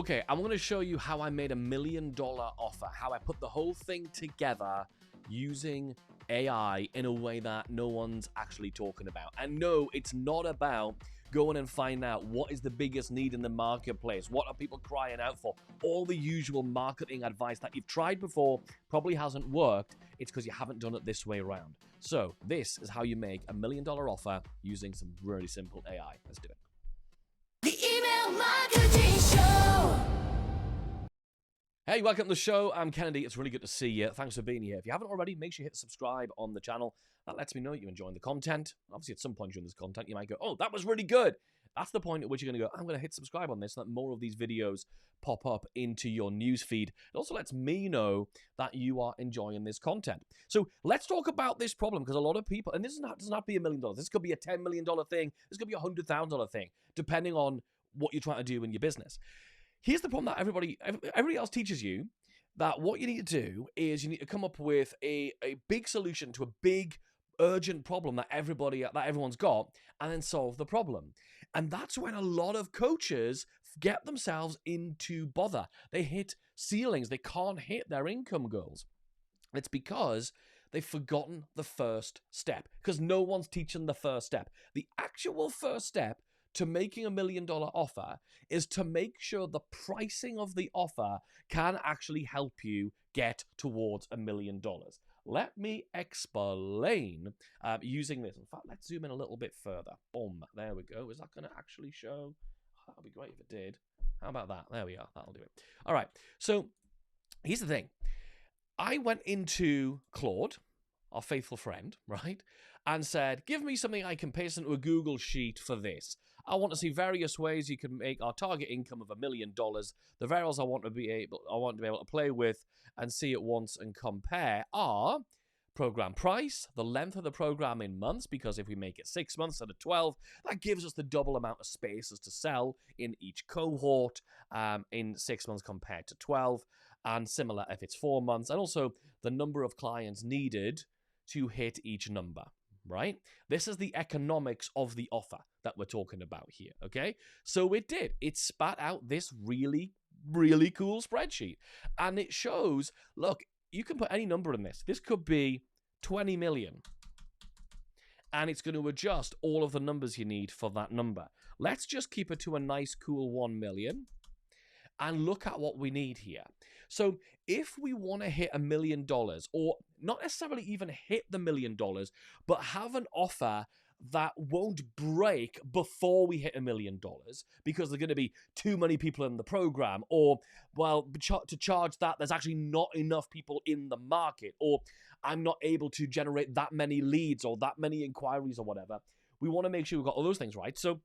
Okay, I'm going to show you how I made $1 million offer, how I put the whole thing together using AI in a way that no one's actually talking about. And no, it's not about going and find out what is the biggest need in the marketplace, what are people crying out for, all the usual marketing advice that you've tried before, probably hasn't worked. It's because you haven't done it this way around. So this is how you make $1 million offer using some really simple AI. Let's do it. The Email Marketing Show. Hey, welcome to the show. I'm Kennedy. It's really good to see you. Thanks for being here. If you haven't already, make sure you hit subscribe on the channel. That lets me know you're enjoying the content. Obviously, at some point during this content, you might go, oh, that was really good. That's the point at which you're going to go, I'm going to hit subscribe on this so that more of these videos pop up into your newsfeed. It also lets me know that you are enjoying this content. So let's talk about this problem, because a lot of people, and this doesn't have to be $1 million. This could be a $10 million thing. This could be a $100,000 thing, depending on what you're trying to do in your business. Here's the problem that everybody else teaches you, that what you need to do is you need to come up with a big solution to a big urgent problem that everyone's got, and then solve the problem. And that's when a lot of coaches get themselves into bother. They hit ceilings. They can't hit their income goals. It's because they've forgotten the first step, because no one's teaching the first step. The actual first step to making $1 million offer is to make sure the pricing of the offer can actually help you get towards $1 million. Let me explain using this. In fact, let's zoom in a little bit further. Boom, there we go. Is that going to actually show? Oh, that would be great if it did. How about that? There we are. That'll do it. All right. So here's the thing. I went into Claude, our faithful friend, right, and said, give me something I can paste into a Google sheet for this. I want to see various ways you can make our target income of $1 million. The variables I want to be able to play with and see at once and compare are program price, the length of the program in months, because if we make it 6 months instead of 12, that gives us the double amount of spaces to sell in each cohort in 6 months compared to 12, and similar if it's 4 months, and also the number of clients needed to hit each number. Right? This is the economics of the offer that we're talking about here, okay? So it did. It spat out this really, really cool spreadsheet. And it shows, look, you can put any number in this. This could be 20 million. And it's going to adjust all of the numbers you need for that number. Let's just keep it to a nice, cool 1 million. And look at what we need here. So if we want to hit $1 million, or not necessarily even hit the $1 million, but have an offer that won't break before we hit $1 million, because there's going to be too many people in the program, or, well, to charge that, there's actually not enough people in the market, or I'm not able to generate that many leads or that many inquiries or whatever. We want to make sure we've got all those things right. So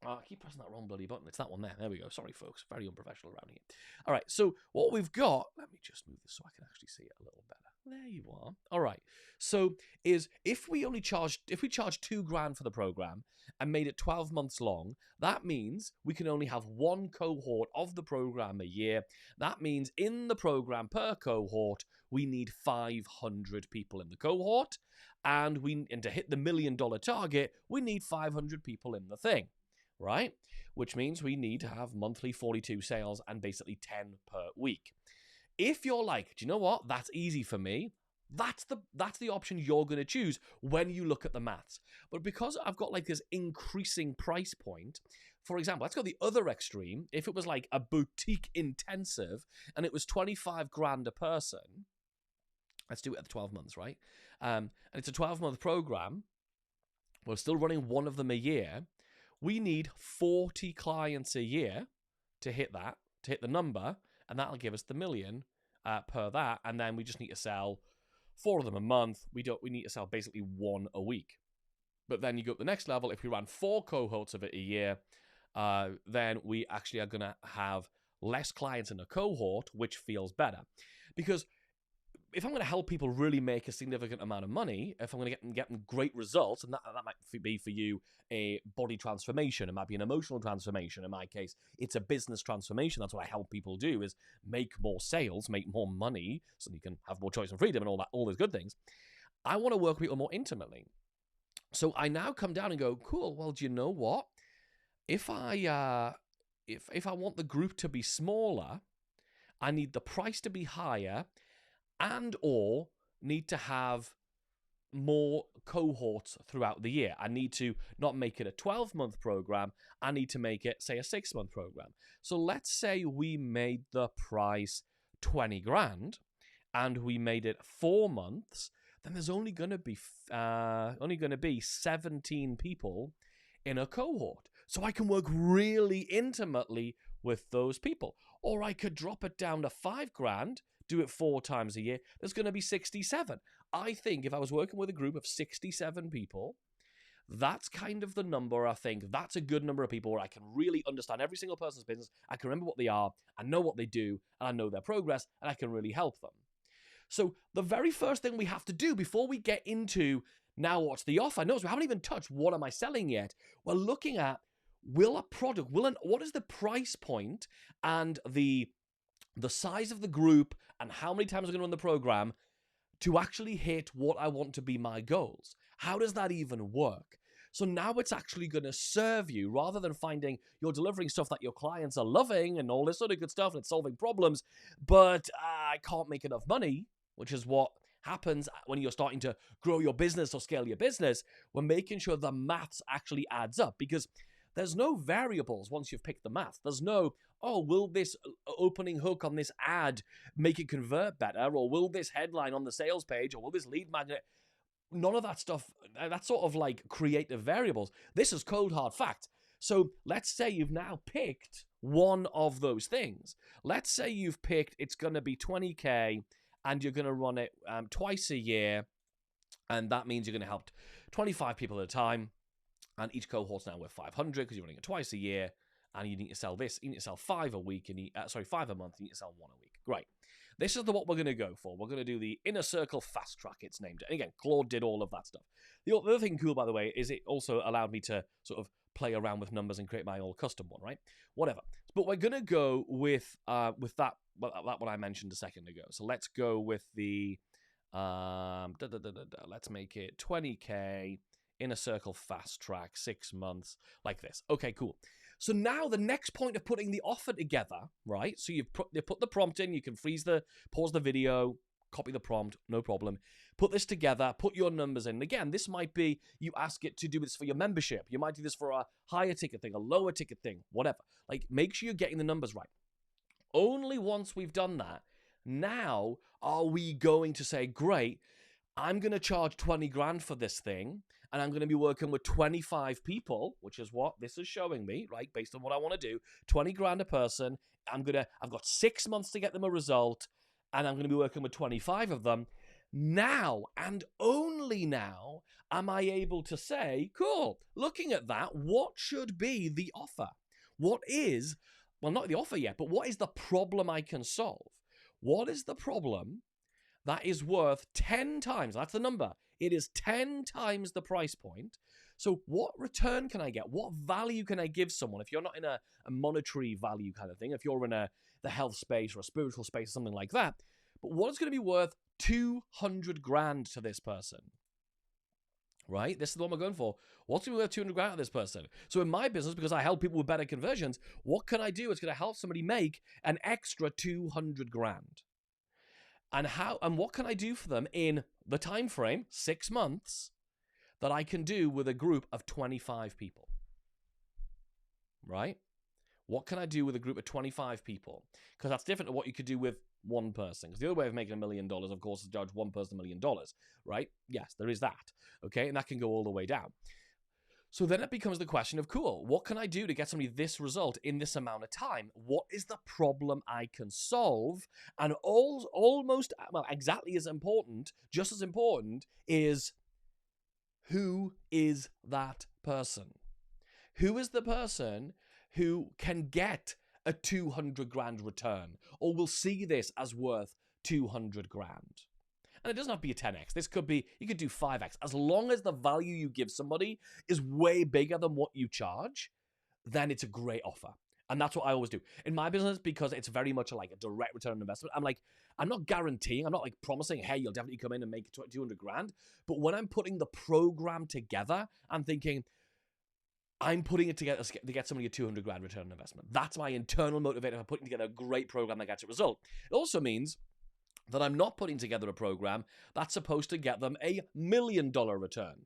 I keep pressing that wrong bloody button. It's that one there. There we go. Sorry, folks. Very unprofessional around here. All right. So what we've got, let me just move this so I can actually see it a little better. There you are. All right. So if we charge $2,000 for the program and made it 12 months long, that means we can only have one cohort of the program a year. That means in the program per cohort, we need 500 people in the cohort. And to hit the $1 million target, we need 500 people in the thing. Right? Which means we need to have monthly 42 sales and basically 10 per week. If you're like, do you know what? That's easy for me. That's the option you're going to choose when you look at the maths. But because I've got like this increasing price point, for example, let's go the other extreme. If it was like a boutique intensive and it was 25 grand a person, let's do it at 12 months, right? And it's a 12-month program. We're still running one of them a year. We need 40 clients a year to hit the number, and that'll give us the $1 million per that. And then we just need to sell 4 of them a month. We need to sell basically 1 a week. But then you go to the next level. If we ran 4 cohorts of it a year, then we actually are going to have less clients in a cohort, which feels better. Because if I'm going to help people really make a significant amount of money, if I'm going to get them great results, and that might be for you a body transformation, it might be an emotional transformation. In my case, it's a business transformation. That's what I help people do, is make more sales, make more money, so you can have more choice and freedom and all those good things. I want to work with people more intimately. So I now come down and go, cool, well, do you know what? If I if I want the group to be smaller, I need the price to be higher, and or need to have more cohorts throughout the year. I need to not make it a 12-month program. I need to make it, say, a 6-month program. So let's say we made the price 20 grand and we made it 4 months, then there's only going to be 17 people in a cohort. So I can work really intimately with those people. Or I could drop it down to 5 grand, do it 4 times a year. There's going to be 67. I think if I was working with a group of 67 people, that's kind of the number. I think that's a good number of people where I can really understand every single person's business. I can remember what they are, I know what they do, and I know their progress, and I can really help them. So the very first thing we have to do before we get into now what's the offer, notice we haven't even touched what am I selling yet. We're looking at what is the price point and the size of the group and how many times I'm going to run the program to actually hit what I want to be my goals. How does that even work? So now it's actually going to serve you rather than finding you're delivering stuff that your clients are loving and all this sort of good stuff and it's solving problems, but I can't make enough money, which is what happens when you're starting to grow your business or scale your business. We're making sure the maths actually adds up because there's no variables once you've picked the math. There's no, oh, will this opening hook on this ad make it convert better? Or will this headline on the sales page? Or will this lead magnet? None of that stuff. That's sort of like creative variables. This is cold hard fact. So let's say you've now picked one of those things. Let's say you've picked it's going to be 20K and you're going to run it twice a year. And that means you're going to help 25 people at a time. And each cohort's now worth 500 because you're running it twice a year, and you need to sell this. You need to sell 5 a week, and 5 a month. You need to sell 1 a week. Great. This is what we're going to go for. We're going to do the Inner Circle Fast Track. It's named. And again, Claude did all of that stuff. The other thing cool, by the way, is it also allowed me to sort of play around with numbers and create my own custom one, right? Whatever. But we're going to go with that one I mentioned a second ago. So let's go with the let's make it 20K. Inner Circle Fast Track, 6 months, like this. Okay, cool. So now the next point of putting the offer together, right? So you put the prompt in, you can pause the video, copy the prompt, no problem. Put this together, put your numbers in. Again, this might be, you ask it to do this for your membership. You might do this for a higher ticket thing, a lower ticket thing, whatever. Like, make sure you're getting the numbers right. Only once we've done that, now are we going to say, great, I'm going to charge 20 grand for this thing, and I'm going to be working with 25 people, which is what this is showing me, right? Based on what I want to do, 20 grand a person. I've got 6 months to get them a result, and I'm going to be working with 25 of them. Now, and only now, am I able to say, cool, looking at that, what should be the offer? What is, well, not the offer yet, but what is the problem I can solve? What is the problem that is worth 10 times, that's the number, it is 10 times the price point. So what return can I get? What value can I give someone? If you're not in a monetary value kind of thing, if you're in the health space or a spiritual space or something like that, but what is going to be worth 200 grand to this person? Right? This is the one we're going for. What's going to be worth 200 grand to this person? So in my business, because I help people with better conversions, what can I do? It's going to help somebody make an extra 200 grand. And what can I do for them in the time frame, 6 months, that I can do with a group of 25 people? Right? What can I do with a group of 25 people? Because that's different to what you could do with one person. Because the other way of making $1 million, of course, is to charge one person $1 million, right? Yes, there is that. Okay, and that can go all the way down. So then it becomes the question of, cool, what can I do to get somebody this result in this amount of time? What is the problem I can solve? And almost, well, exactly as important, just as important, is who is that person? Who is the person who can get a 200 grand return or will see this as worth 200 grand? And it doesn't have to be a 10x. This could be, you could do 5x. As long as the value you give somebody is way bigger than what you charge, then it's a great offer. And that's what I always do. In my business, because it's very much like a direct return on investment, I'm not guaranteeing, I'm not like promising, hey, you'll definitely come in and make 200 grand. But when I'm putting the program together, I'm thinking, I'm putting it together to get somebody a 200 grand return on investment. That's my internal motivator for putting together a great program that gets a result. It also means that I'm not putting together a program that's supposed to get them $1 million return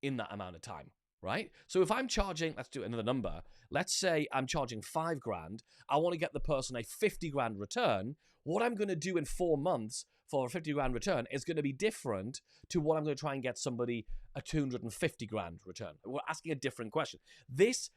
in that amount of time, right? So if I'm charging, let's do another number. Let's say I'm charging 5 grand. I want to get the person a 50 grand return. What I'm going to do in 4 months for a 50 grand return is going to be different to what I'm going to try and get somebody a 250 grand return. We're asking a different question. This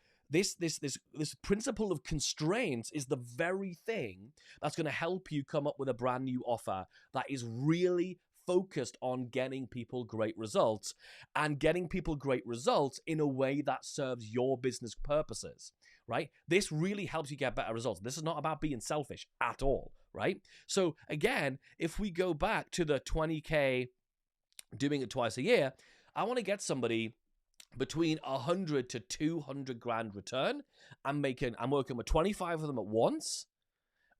principle of constraints is the very thing that's going to help you come up with a brand new offer that is really focused on getting people great results and getting people great results in a way that serves your business purposes, right? This really helps you get better results. This is not about being selfish at all, right? So again, if we go back to the 20K, doing it twice a year, I want to get somebody between 100 to 200 grand return. I'm working with 25 of them at once.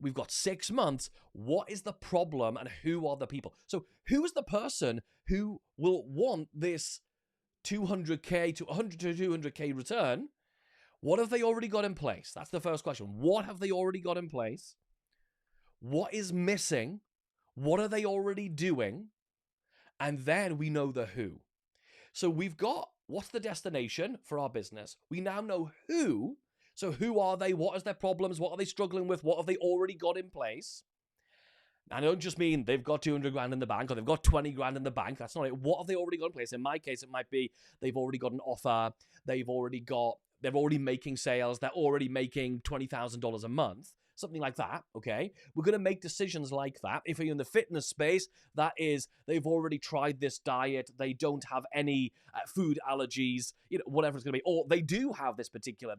We've got 6 months. What is the problem and who are the people? So who is the person who will want this 200K to 100 to 200K return? What have they already got in place? That's the first question. What have they already got in place? What is missing? What are they already doing? And then we know the who. So we've got what's the destination for our business. We now know who. So who are they? What is their problems? What are they struggling with? What have they already got in place? I don't just mean they've got 200 grand in the bank or they've got 20 grand in the bank. That's not it. What have they already got in place? In my case, it might be they've already got an offer. They're already making sales. They're already making $20,000 a month. Something like that, okay? We're going to make decisions like that. If you're in the fitness space, that is, they've already tried this diet. They don't have any food allergies, whatever it's going to be. Or they do have this particular.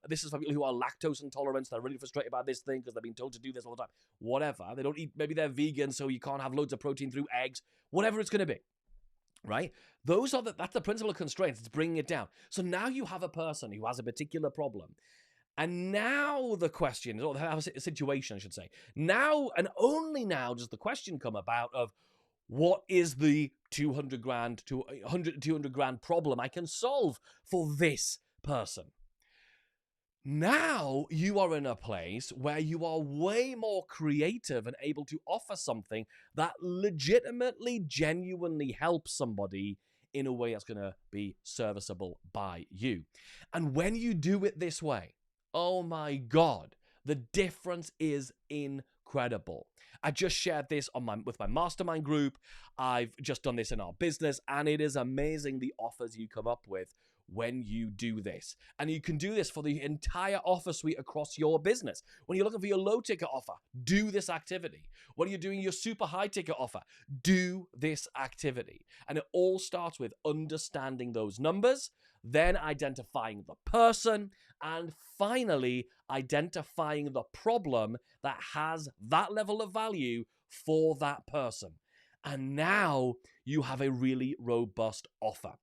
This is for people who are lactose intolerant. They're really frustrated about this thing because they've been told to do this all the time. Whatever. They don't eat, maybe they're vegan, so you can't have loads of protein through eggs. Whatever it's going to be. Right? That's the principle of constraints. It's bringing it down. So now you have a person who has a particular problem. And now the question, or a situation, I should say. Now, and only now, does the question come about of what is the 200 grand to 100 to 200 grand problem I can solve for this person? Now you are in a place where you are way more creative and able to offer something that legitimately, genuinely helps somebody in a way that's going to be serviceable by you. And when you do it this way, oh my God, the difference is incredible. I just shared this with my mastermind group. I've just done this in our business, and it is amazing the offers you come up with when you do this. And you can do this for the entire offer suite across your business. When you're looking for your low ticket offer, do this activity. When you're doing your super high ticket offer, do this activity. And it all starts with understanding those numbers, then identifying the person, and finally identifying the problem that has that level of value for that person. And now you have a really robust offer.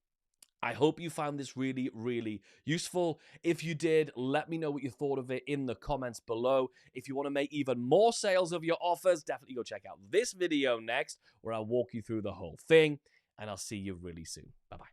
I hope you found this really, really useful. If you did, let me know what you thought of it in the comments below. If you want to make even more sales of your offers, definitely go check out this video next, where I'll walk you through the whole thing, and I'll see you really soon. Bye-bye.